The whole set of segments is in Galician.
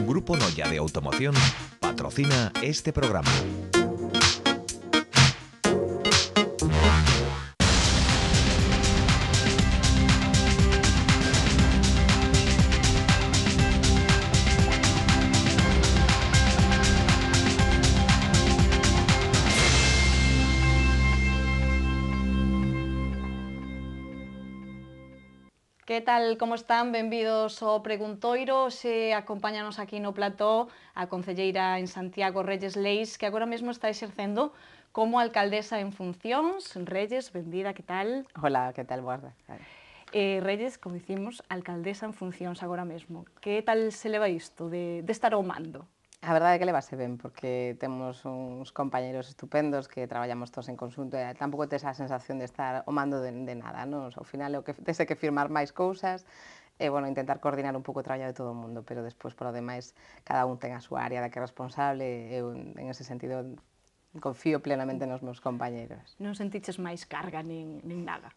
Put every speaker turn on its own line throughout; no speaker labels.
Grupo Noya de Automoción patrocina este programa.
Que tal, como están? Benvidos ao Preguntoiro. Se acompáñanos aquí no plató a concelleira en Santiago, Reyes Leis, que agora mesmo está exercendo como alcaldesa en funcións. Reyes, benvida, que tal?
Hola, que tal, Guarda?
Reyes, como dicimos, alcaldesa en funcións agora mesmo. Que tal se leva isto de estar ao mando?
A verdade é que levase ben, porque temos uns compañeros estupendos que traballamos todos en conxunto e tampouco tes a sensación de estar ao mando de nada, non? Ao final é o que tes que firmar máis cousas e, bueno, intentar coordinar un pouco o traballo de todo o mundo, pero despois, por o demais, cada un ten a súa área da que é responsable e eu, en ese sentido, confío plenamente nos meus compañeros.
Non sentiches máis carga nin nada?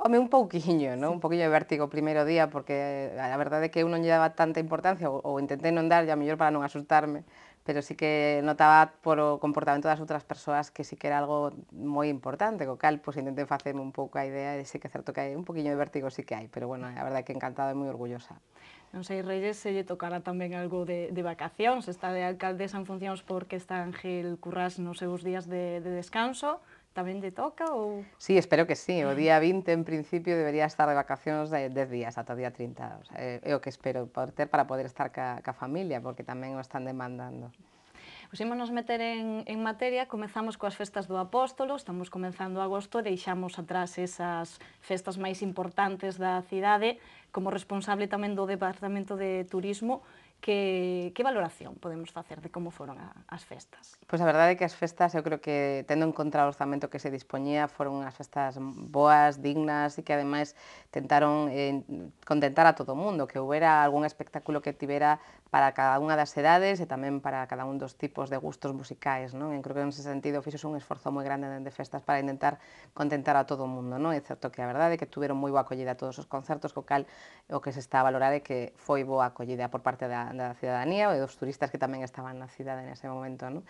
Home, un pouquiño, non? Un pouquiño de vértigo o primeiro día, porque a verdade é que eu non lle daba tanta importancia, ou intentei non darlle, a mellor para non asustarme, pero sí que notaba por o comportamento das outras persoas que sí que era algo moi importante, co cal, pois, intentei facerme un pouco a idea, e sí que é certo que hai un pouquiño de vértigo, sí que hai, pero, bueno, a verdade é que encantada e moi orgullosa.
Non sei, Reyes, se lle tocará tamén algo de vacacións, está de alcaldesa en funcións porque está Ángel Currás nos seus días de descanso, tamén lle toca ou...?
Sí, espero que sí, o día 20 en principio debería estar de vacacións de 10 días, ata o día 30, o sea, é o que espero poder ter para poder estar ca familia, porque tamén o están demandando.
Pois ímonos meter en materia, comezamos coas festas do Apóstolo, estamos comenzando agosto e deixamos atrás esas festas máis importantes da cidade. Como responsable tamén do Departamento de Turismo, que valoración podemos facer de como foron as festas?
Pois a verdade é que as festas, eu creo que, tendo en contra o orzamento que se dispoñía, foron unhas festas boas, dignas, e que ademais tentaron contentar a todo o mundo, que houbera algún espectáculo que tivera para cada unha das edades e tamén para cada un dos tipos de gustos musicais, non? E creo que nese sentido fixose un esforzo moi grande dende festas para intentar contentar a todo o mundo, non? É certo que a verdade é que tuveron moi boa acollida todos os concertos, co cal o que se está a valorar é que foi boa acollida por parte da cidadanía e dos turistas que tamén estaban na cidade nese momento, non?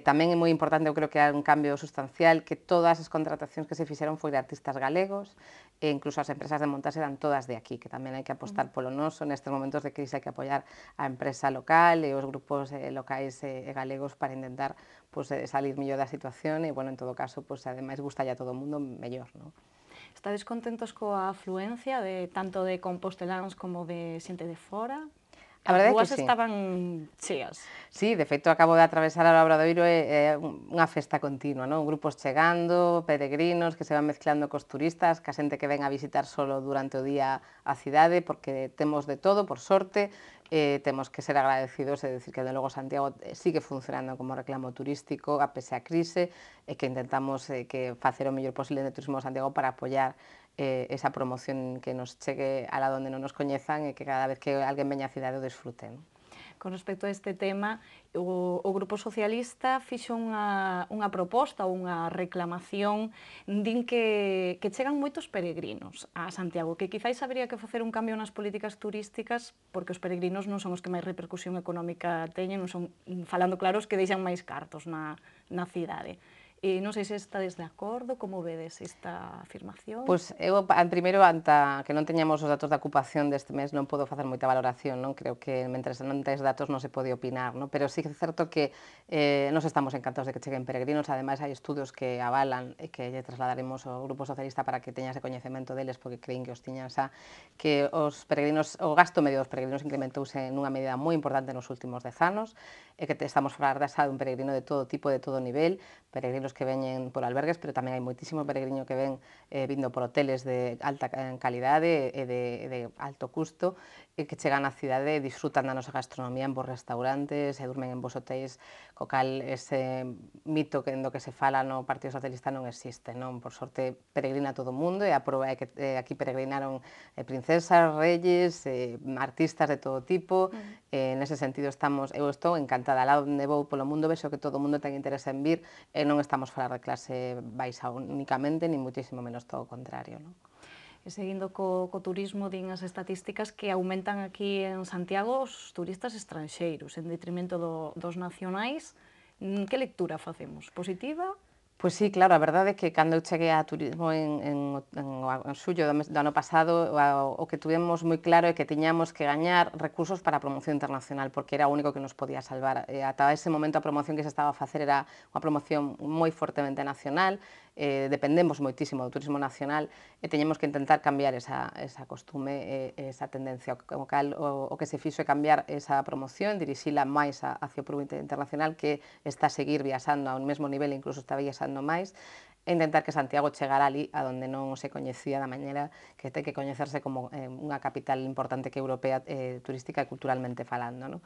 Tamén é moi importante, eu creo que hai un cambio substancial, que todas as contratacións que se fixeron foi de artistas galegos, e incluso as empresas de montaxe eran todas de aquí, que tamén hai que apostar polo noso, nestes momentos de crise hai que apoiar a empresa local e os grupos locais e galegos para intentar salir mellor da situación e, bueno, en todo caso, ademais gustalle a todo o mundo mellor, non?
Estades contentos coa afluencia tanto de composteláns como de xente de fora?
A verdade é que
As rúas
sí.
estaban cheas.
Sí, de feito, acabo de atravesar a Obradoiro, é unha festa continua, non? Grupos chegando, peregrinos que se van mezclando cos turistas, ca xente que ven a visitar solo durante o día a cidade, porque temos de todo, por sorte, temos que ser agradecidos, é dicir, que de logo Santiago sigue funcionando como reclamo turístico, a pese a crise, e que intentamos que facer o mellor posible de turismo de Santiago para apoiar esa promoción que nos chegue a la donde non nos coñezan e que cada vez que alguén veña á cidade o desfruten.
Con respecto a este tema, o Grupo Socialista fixo unha proposta, unha reclamación, din que chegan moitos peregrinos a Santiago, que quizáis habería que facer un cambio nas políticas turísticas, porque os peregrinos non son os que máis repercusión económica teñen, non son, falando claro, os que deixan máis cartos na cidade. Non sei se estades de acordo, como vedes esta afirmación?
Pois eu, primeiro, anta que non teñamos os datos da ocupación deste mes, non podo facer moita valoración, non? Creo que, mentres non tes datos, non se pode opinar, non? Pero sí que é certo que nos estamos encantados de que cheguen peregrinos, ademais hai estudios que avalan e que lle trasladaremos ao Grupo Socialista para que teña ese coñecemento deles, porque creín que os tiñan xa, que os peregrinos, o gasto medio dos peregrinos incrementouse nunha medida moi importante nos últimos 10 anos, e que estamos a falar xa dun peregrino de todo tipo, de todo nivel, peregrinos que veñen por albergues, pero tamén hai moitísimo peregrino que ven vindo por hoteles de alta calidade e de alto custo, e que chegan á cidade e disfrutan da nosa gastronomía en bons restaurantes e durmen en bons hotéis, co cal ese mito do que se fala no Partido Socialista non existe, non? Por sorte, peregrina todo o mundo, e a proba é que aquí peregrinaron princesas, reyes, artistas de todo tipo, nese sentido eu estou encantada. Lá onde vou polo mundo vexo que todo o mundo ten interese en vir, e non estamos a falar de clase baixa únicamente, ni muitísimo menos, todo o contrario, non?
E seguindo co turismo, din as estatísticas que aumentan aquí en Santiago os turistas estranxeiros, en detrimento dos nacionais. Que lectura facemos? Positiva?
Pois sí, claro, a verdade é que cando eu cheguei a turismo en xullo do ano pasado, o que tuvemos moi claro é que tiñamos que gañar recursos para a promoción internacional, porque era o único que nos podía salvar. Ata ese momento a promoción que se estaba a facer era unha promoción moi fortemente nacional, dependemos moitísimo do turismo nacional e teñemos que intentar cambiar esa costume, esa tendencia. O que se fixo é cambiar esa promoción, dirixila máis hacia o público internacional, que está a seguir viaxando ao mesmo nivel, incluso está viaxando máis, e intentar que Santiago chegara ali a donde non se coñecía da maneira que ten que coñecerse como unha capital importante que europea, turística e culturalmente falando, non?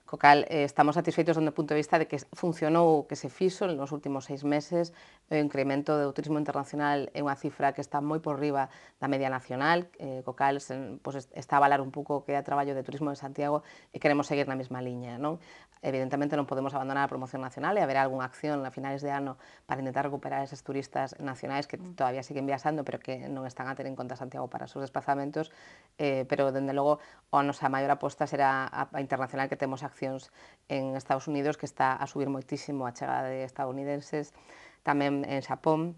Co cal, estamos satisfeitos do punto de vista de que funcionou o que se fixo nos últimos 6 meses, o incremento do turismo internacional é unha cifra que está moi por riba da media nacional, co cal está a valer un pouco o que é o traballo de turismo de Santiago e queremos seguir na mesma liña, non? Evidentemente non podemos abandonar a promoción nacional e haberá algunha acción a finales de ano para intentar recuperar eses turistas nacionais que todavía siguen viaxando pero que non están a ter en conta Santiago para os seus desplazamentos, pero dende logo a nosa maior aposta será a internacional, que temos accións en Estados Unidos que está a subir moitísimo a chegada de estadounidenses, tamén en Xapón,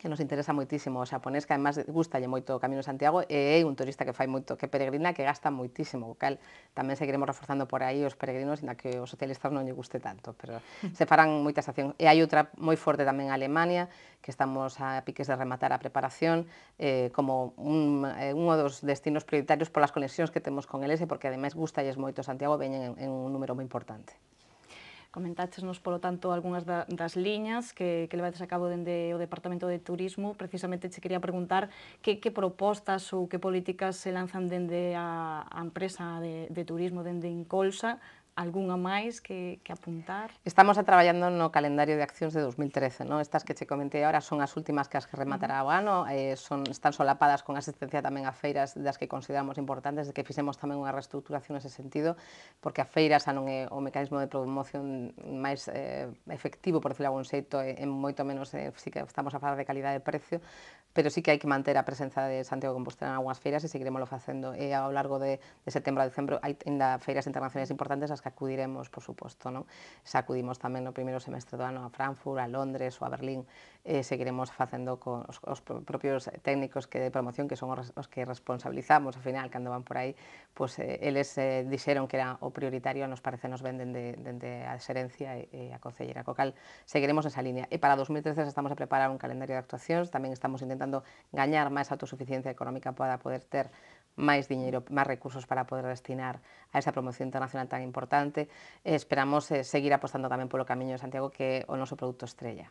que nos interesa moitísimo o xaponés, que además gustalle moito o Camino de Santiago, e é un turista que fai moito, que peregrina, que gasta moitísimo, o cal tamén seguiremos reforzando por aí os peregrinos, ainda que os socialistas non lle guste tanto, pero se farán moitas accións. E hai outra moi forte tamén en Alemania, que estamos a piques de rematar a preparación, como un dos destinos prioritarios polas conexións que temos con eles, e porque ademais gustalles moito Santiago, veñen en un número moi importante.
Comentáchenos, polo tanto, algunhas das liñas que levades a cabo dende o Departamento de Turismo. Precisamente che quería preguntar que propostas ou que políticas se lanzan dende a empresa de turismo, dende Incolsa, algunha máis que apuntar?
Estamos traballando no calendario de accións de 2013, non? Estas que che comentei agora son as últimas que rematará o ano, están solapadas con asistencia tamén a feiras das que consideramos importantes, de que fixemos tamén unha reestructuración nese sentido, porque a feira xa non é o mecanismo de promoción máis efectivo, por decirlo de algún xeito, é moito menos, sí que estamos a falar de calidade de precio, pero sí que hai que manter a presenza de Santiago de Compostela en algunhas feiras e seguiremoslo facendo. E ao largo de setembro a decembro hai ainda feiras internacionais importantes as que acudiremos, por suposto, non? Xa acudimos tamén no primeiro semestre do ano a Frankfurt, a Londres ou a Berlín, seguiremos facendo con os propios técnicos de promoción, que son os que responsabilizamos, ao final, cando van por aí, pois eles dixeron que era o prioritario, nos parece, nos ven dende a xerencia e a concelleira, co cal seguiremos esa línea. E para 2013 estamos a preparar un calendario de actuacións, tamén estamos intentando gañar máis autosuficiencia económica para poder ter máis diñeiro, máis recursos para poder destinar a esa promoción internacional tan importante. Esperamos seguir apostando tamén polo Camiño de Santiago, que é o noso produto estrella.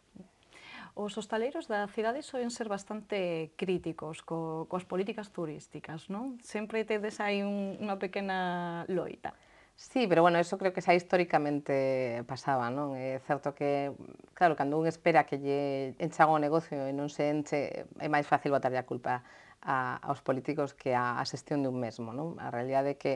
Os hostaleiros da cidade soen ser bastante críticos coas políticas turísticas, non? Sempre tedes aí unha pequena loita.
Sí, pero bueno, eso creo que xa históricamente pasaba, non? É certo que, claro, cando un espera que lle encha o negocio e non se enche, é máis fácil botarlle a culpa aos políticos que a xestión de un mesmo, non? A realidade é que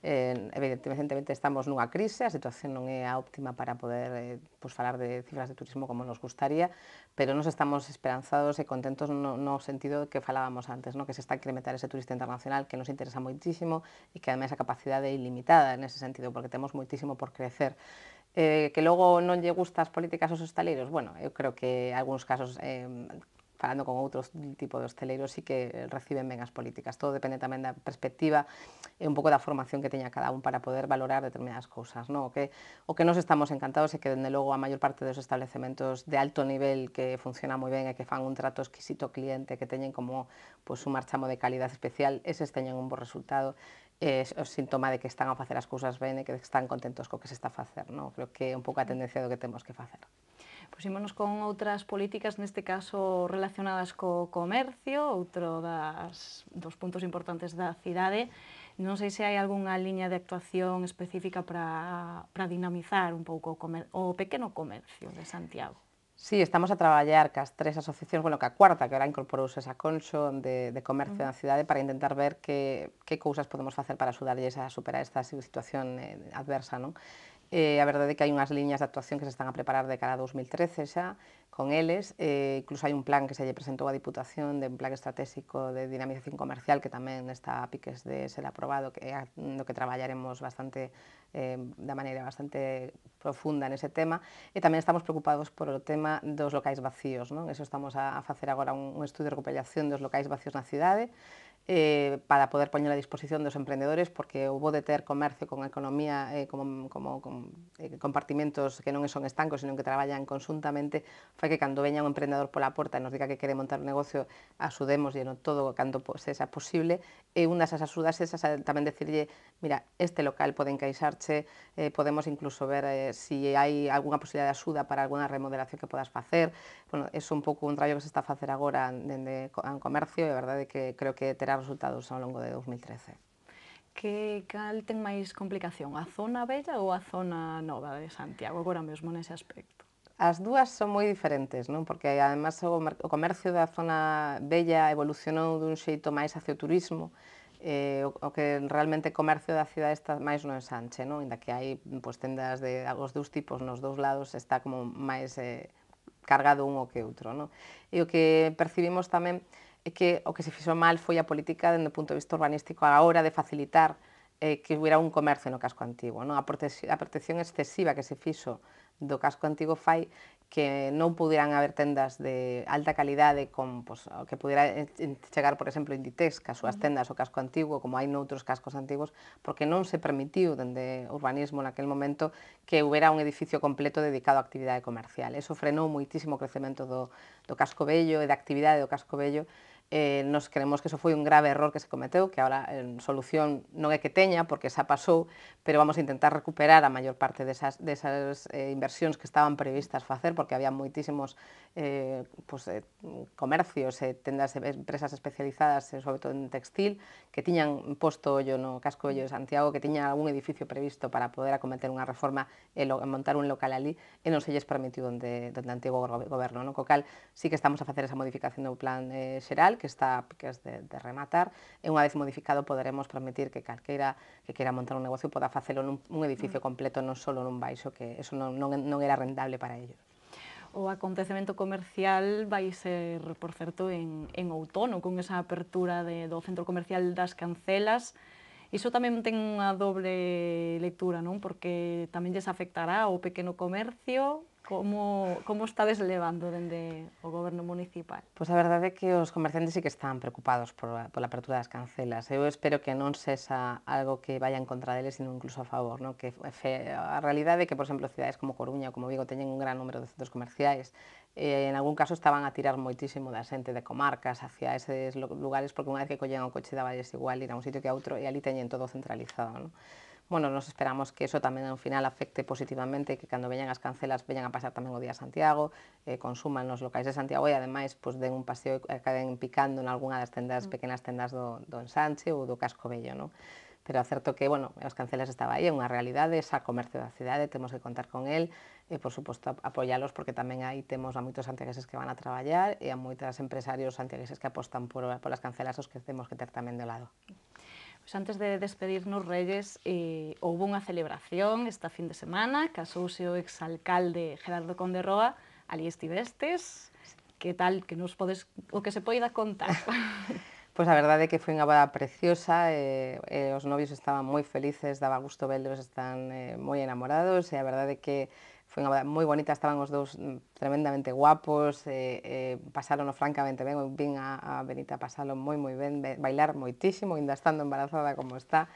evidentemente estamos nunha crise, a situación non é a óptima para poder falar de cifras de turismo como nos gustaría, pero nos estamos esperanzados e contentos no sentido que falábamos antes, que se está a incrementar ese turista internacional que nos interesa moitísimo e que ademais a capacidade é ilimitada nese sentido, porque temos moitísimo por crecer. Que logo non lle gusta as políticas aos hostaleiros, bueno, eu creo que en algúns casos falando con outros tipo de hostaleiros, sí que reciben ben as políticas. Todo depende tamén da perspectiva e un pouco da formación que teña cada un para poder valorar determinadas cousas, non? O que nos estamos encantados é que, dende logo, a maior parte dos establecementos de alto nivel que funciona moi ben e que fan un trato exquisito ao cliente, que teñen como un marchamo de calidad especial, eses teñen un bo resultado, é o síntoma de que están a facer as cousas ben e que están contentos co que se está a facer, non? Creo que é un pouco a tendencia do que temos que facer.
Pois ímonos con outras políticas, neste caso relacionadas co comercio, outro dos puntos importantes da cidade. Non sei se hai algunha liña de actuación específica para dinamizar un pouco o pequeno comercio de Santiago.
Sí, estamos a traballar cas 3 asociacións, bueno, que a cuarta, que ahora incorporouse esa Conxo de comercio da cidade, para intentar ver que cousas podemos facer para axudarlles a superar esta situación adversa, non? A verdade é que hai unhas liñas de actuación que se están a preparar de cara a 2013 xa, con eles, incluso hai un plan que se lle presentou á Diputación, de un plan estratégico de dinamización comercial que tamén está a piques de ser aprobado, que é no que traballaremos bastante, da maneira bastante profunda nese tema, e tamén estamos preocupados por o tema dos locais vacíos, non? Eso estamos a facer agora un estudio de recopilación dos locais vacíos na cidade, para poder poñer a disposición dos emprendedores, porque o bo de ter comercio con economía, con compartimentos que non son estancos, sino que traballan conjuntamente, fai que cando veña un emprendedor pola porta e nos diga que quere montar un negocio, axudémoslle no todo cando sexa posible, e unha das axudas esas tamén decirlle, mira, este local pode encaixarche, podemos incluso ver si hai algunha posibilidade de axuda para algunha remodelación que podas facer. Bueno, é un pouco un traballo que se está a facer agora dende o comercio, e a verdade é que creo que terá resultados ao longo de 2013.
Cal ten máis complicación, a zona vella ou a zona nova de Santiago, agora mesmo nese aspecto?
As dúas son moi diferentes, non? Porque además o comercio da zona vella evolucionou dun xeito máis hacia o turismo, o que realmente comercio da cidade está máis no ensanche, non? Inda que hai tendas de os dous tipos nos dous lados, está como máis cargado un o que outro, non? E o que percibimos tamén é que o que se fixo mal foi a política dende o punto de vista urbanístico a hora de facilitar que hubiera un comercio no casco antigo, non? A protección excesiva que se fixo do casco antigo fai que non pudieran haber tendas de alta calidade que pudera chegar, por exemplo, Inditex, que as súas tendas ao casco antigo, como hai noutros cascos antigos, porque non se permitiu dende urbanismo naquele momento que hubiera un edificio completo dedicado á actividade comercial. Eso frenou moitísimo o crecemento do casco vello e da actividade do casco vello. Nos creemos que eso foi un grave error que se cometeu, que ahora solución non é que teña, porque xa pasou, pero vamos a intentar recuperar a maior parte desas inversións que estaban previstas facer, porque había moitísimos comercios e tendas de empresas especializadas, sobre todo en textil, que tiñan posto ollo no casco vello de Santiago, que tiñan algún edificio previsto para poder acometer unha reforma e montar un local ali, e non se lles permitiu onde antigo goberno, co cal sí que estamos a facer esa modificación do plan xeral, que está a piques de rematar, e unha vez modificado poderemos permitir que calqueira que queira montar un negocio poda facelo nun edificio completo, non só nun baixo, que eso non era rentable para ellos.
O acontecemento comercial vai ser, por certo, en outono, con esa apertura do centro comercial das Cancelas. Iso tamén ten unha doble lectura, non? Porque tamén lles afectará ao pequeno comercio. Como estades levando dende o goberno municipal?
Pois a verdade é que os comerciantes sí que están preocupados pola apertura das Cancelas. Eu espero que non sexa algo que vaya en contra deles, sino incluso a favor, non? Que a realidade é que, por exemplo, cidades como Coruña ou como Vigo teñen un gran número de centros comerciais. En algún caso estaban a tirar moitísimo da xente de comarcas hacia eses lugares, porque unha vez que collen o coche daballes igual ir a un sitio que a outro, e ali teñen todo centralizado, non? Bueno, nos esperamos que eso tamén ao final afecte positivamente, que cando veñan as Cancelas veñan a pasar tamén o día a Santiago, consuman nos locais de Santiago e ademais den un paseo e acaben picando en algunha das tendas, pequenas tendas do ensanche ou do casco vello, non? Pero é certo que, bueno, as Cancelas estaba aí, é unha realidade, esa comercio da cidade, temos que contar con el e, por suposto, apoialos, porque tamén aí temos a moitos santiagueses que van a traballar e a moitos empresarios santiagueses que apostan polas Cancelas, os que temos que ter tamén de lado.
Antes de despedirnos, Reyes, houve unha celebración esta fin de semana, casouse o exalcalde Gerardo Conde Roa, ali estivestes, que tal, o que se poida contar?
Pois a verdade é que foi unha boda preciosa, os novios estaban moi felices, daba gusto velos, están moi enamorados, e a verdade é que foi unha boda moi bonita, estaban os dous tremendamente guapos, pasárono francamente ben, eu vin a Benita pasalo moi ben, bailar moitísimo, ainda estando embarazada como está,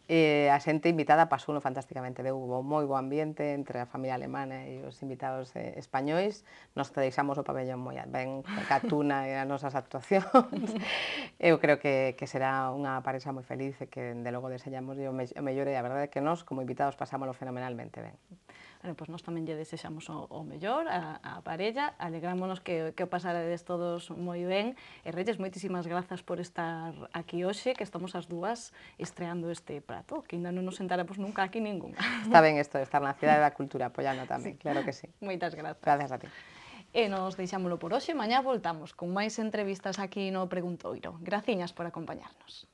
a xente invitada pasouno fantásticamente, hubo moi bo ambiente entre a familia alemana e os invitados españois, nos deixamos o pabellón moi ben, ca tuna e as nosas actuacións. Eu creo que será unha parexa moi feliz e que, de logo, desellamos o mellor, e a verdade é que nós, como invitados, pasámoslo fenomenalmente ben.
Pois nós tamén lle desexamos o mellor á parella, alegrámonos que o pasarades todos moi ben, e Reyes, moitísimas grazas por estar aquí hoxe, que estamos as dúas estreando este prato, que ainda non nos sentaremos nunca aquí ningún.
Está ben isto de estar na Cidade da Cultura, apoiando tamén, claro que sí.
Moitas grazas.
Gracias a ti.
E nos deixámoslo por hoxe, mañá voltamos con máis entrevistas aquí no Preguntoiro. Graciñas por acompañarnos.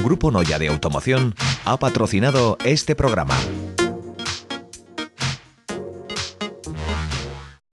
Grupo Noya de Automoción ha patrocinado este programa.